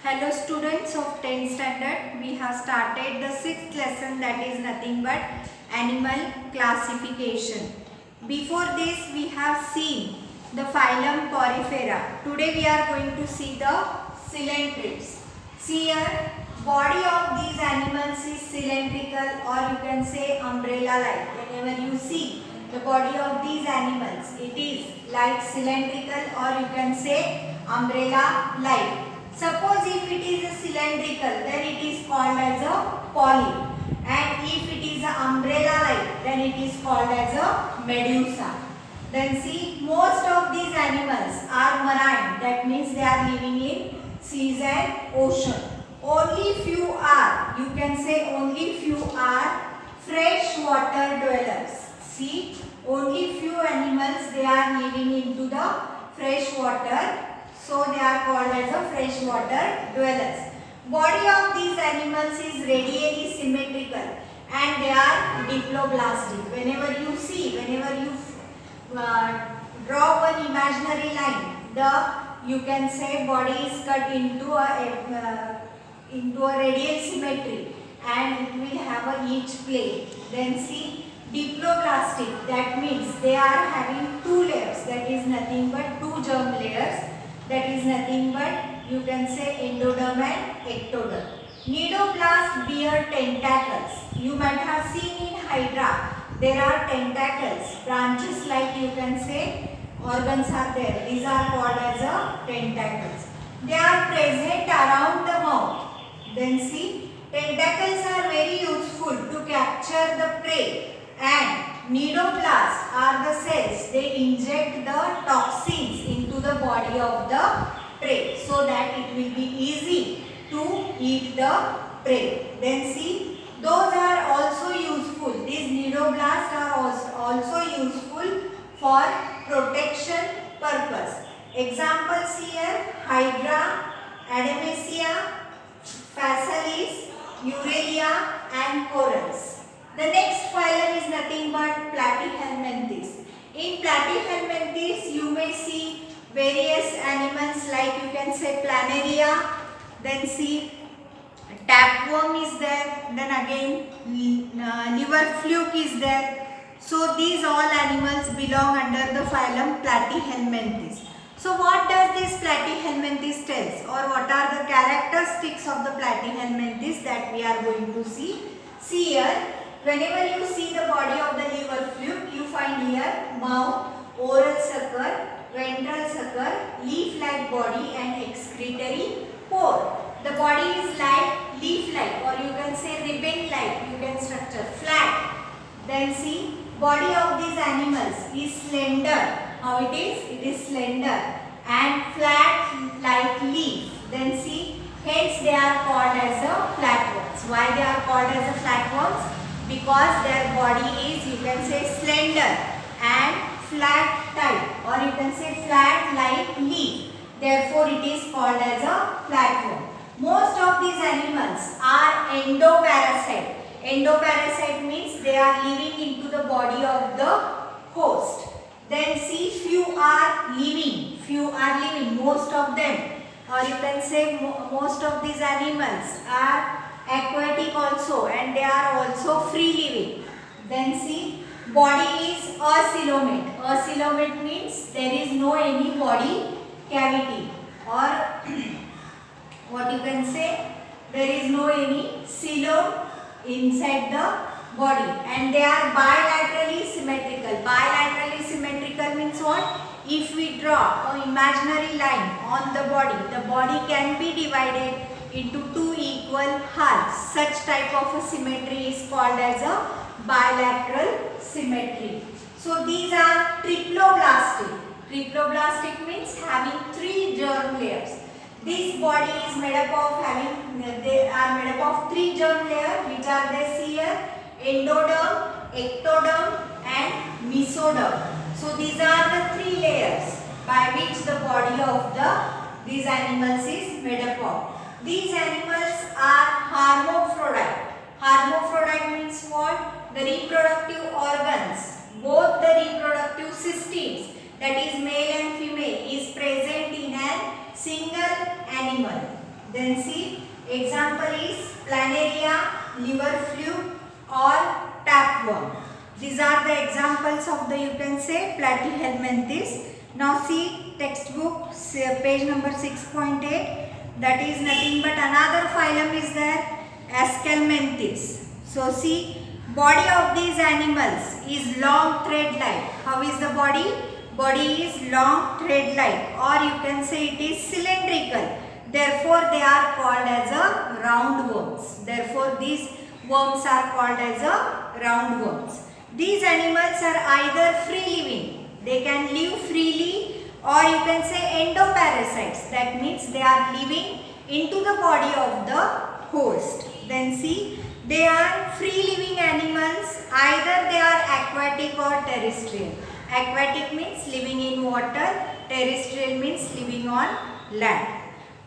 Hello students of 10th standard, we have started the 6th lesson, that is nothing but animal classification. Before this we have seen the phylum Porifera. Today we are going to see the cylindrids. See here, body of these animals is cylindrical, or you can say umbrella like. Whenever you see the body of these animals, it is like cylindrical, or you can say umbrella like. Suppose if it is a cylindrical, then it is called as a polyp, and if it is an umbrella like, then it is called as a medusa. Then see, most of these animals are marine, that means they are living in seas and ocean. Only few are, you can say only few are freshwater dwellers. See, only few animals they are living into the freshwater. So they are called as a freshwater dwellers. Body of these animals is radially symmetrical and they are diploblastic. Whenever you see, whenever you draw one imaginary line, you can say body is cut into a radial symmetry and it will have each plane. Then see, diploblastic, that means they are having two layers, that is nothing but two germ layers. That is nothing but, you can say, endoderm and ectoderm. Nidoblast bear tentacles. You might have seen in Hydra, there are tentacles, branches like you can say, organs are there. These are called as a tentacles. They are present around the mouth. Then see, tentacles are very useful to capture the prey, and nidoblasts are the cells, they inject the toxins into the body of the prey so that it will be easy to eat the prey. Then see, those are also useful. These nidoblasts are also useful for protection purpose. Examples here, Hydra, Adamasia, Phasalis, Aurelia and corals. The next phylum is nothing but Platyhelminthes. In Platyhelminthes, you may see various animals like you can say Planaria, then see tapeworm is there, then again liver fluke is there. So these all animals belong under the phylum Platyhelminthes. So what does this Platyhelminthes tells, or what are the characteristics of the Platyhelminthes that we are going to see? See here. Whenever you see the body of the liver fluke, you find here mouth, oral sucker, ventral sucker, leaf-like body and excretory pore. The body is like leaf-like, or you can say ribbon-like, you can structure, flat. Then see, body of these animals is slender. How it is? It is slender and flat like leaf. Then see, hence they are called as the flatworms. Why they are called as the flatworms? Because their body is, you can say, slender and flat type, or you can say flat like leaf. Therefore, it is called as a flatworm. Most of these animals are endoparasite. Endoparasite means they are living into the body of the host. Then see, few are living. Most of them, or you can say most of these animals are aquatic also, and they are also free living. Then see, body is acoelomate. Acoelomate means there is no any body cavity, or what you can say, there is no any coelom inside the body, and they are bilaterally symmetrical. Bilaterally symmetrical means what? If we draw an imaginary line on the body can be divided into two equal halves. Such type of a symmetry is called as a bilateral symmetry. So these are triploblastic. Triploblastic means having three germ layers. This body is made up of they are made up of three germ layers, which are they here: endoderm, ectoderm and mesoderm. So these are the three layers by which the body of these animals is made up of. These animals are hermaphrodite. Hermaphrodite means what? The reproductive organs, both the reproductive systems, that is male and female, is present in a single animal. Then see, example is planaria, liver fluke or tapeworm. These are the examples of the, you can say, platyhelminthes. Now see textbook page number 6.8. That is nothing but another phylum is there, Aschelminthes. So see, body of these animals is long thread-like. How is the body? Body is long thread-like, or you can say it is cylindrical. Therefore, they are called as a roundworms. Therefore, these worms are called as a roundworms. These animals are either free living, they can live freely, or you can say endoparasites. That means they are living into the body of the host. Then see, they are free living animals, either they are aquatic or terrestrial. Aquatic means living in water, terrestrial means living on land.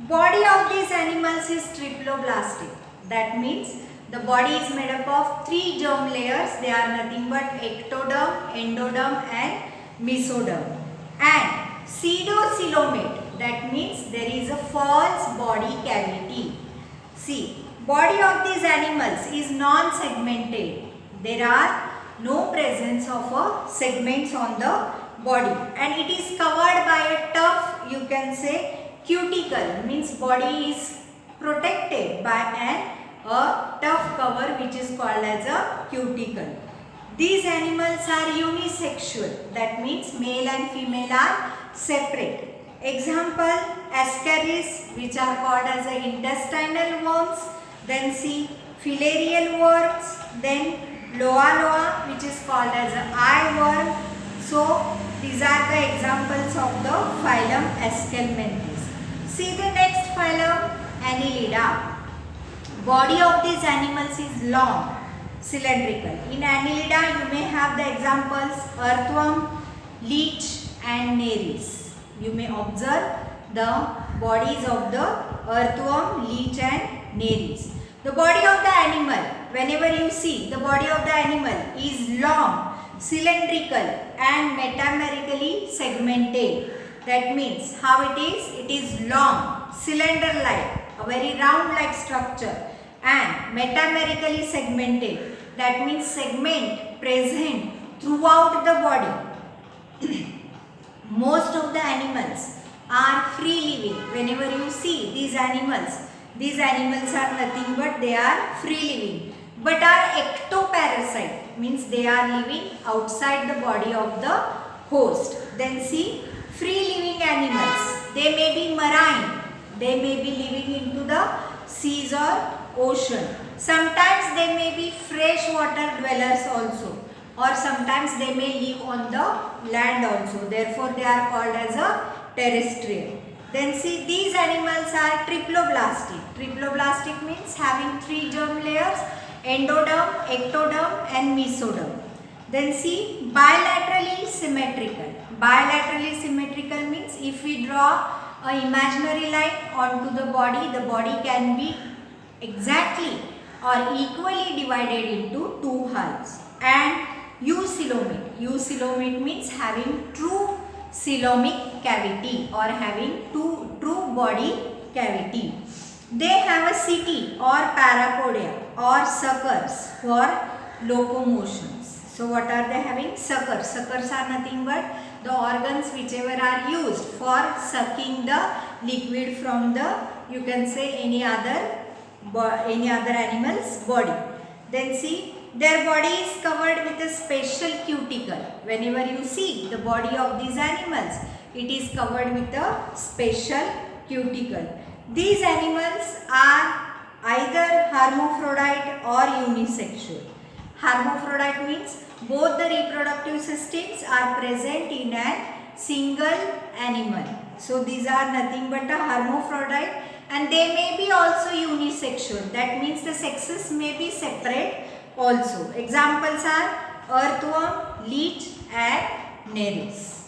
Body of these animals is triploblastic. That means the body is made up of 3 germ layers. They are nothing but ectoderm, endoderm and mesoderm. And pseudocoelomate. That means there is a false body cavity. See, body of these animals is non-segmented. There are no presence of a segments on the body, and it is covered by a tough, you can say, cuticle. Means body is protected by a tough cover which is called as a cuticle. These animals are unisexual. That means male and female are separate. Example, ascaris, which are called as a intestinal worms. Then see, filarial worms. Then loa loa, which is called as an eye worm. So these are the examples of the phylum Aschelminthes. See the next phylum, Annelida. Body of these animals is long, cylindrical. In Annelida, you may have the examples earthworm, leech and nares. You may observe the bodies of the earthworm, leech and nares. The body of the animal, whenever you see, the body of the animal is long, cylindrical and metamerically segmented. That means how it is? It is long, cylinder-like, a very round-like structure and metamerically segmented. That means segment present throughout the body. Most of the animals are free living. Whenever you see these animals are nothing but they are free living, but are ectoparasite, means they are living outside the body of the host. Then see, free living animals, they may be marine, they may be living into the seas or ocean. Sometimes they may be freshwater dwellers also, or sometimes they may live on the land also. Therefore, they are called as a terrestrial. Then see, these animals are triploblastic. Triploblastic means having 3 germ layers, endoderm, ectoderm and mesoderm. Then see, bilaterally symmetrical. Bilaterally symmetrical means if we draw an imaginary line onto the body can be exactly or equally divided into 2 halves. And eucoelomate. Eucoelomate means having true coelomic cavity or having true body cavity. They have a setae or parapodia or suckers for locomotions. So what are they having? Suckers. Suckers are nothing but the organs whichever are used for sucking the liquid from the, you can say, any other animal's body. Then see, their body is covered with a special cuticle. Whenever you see the body of these animals, it is covered with a special cuticle. These animals are either hermaphrodite or unisexual. Hermaphrodite means both the reproductive systems are present in a single animal. So these are nothing but a hermaphrodite, and they may be also unisexual. That means the sexes may be separate also. Examples are earthworm, leech and nares.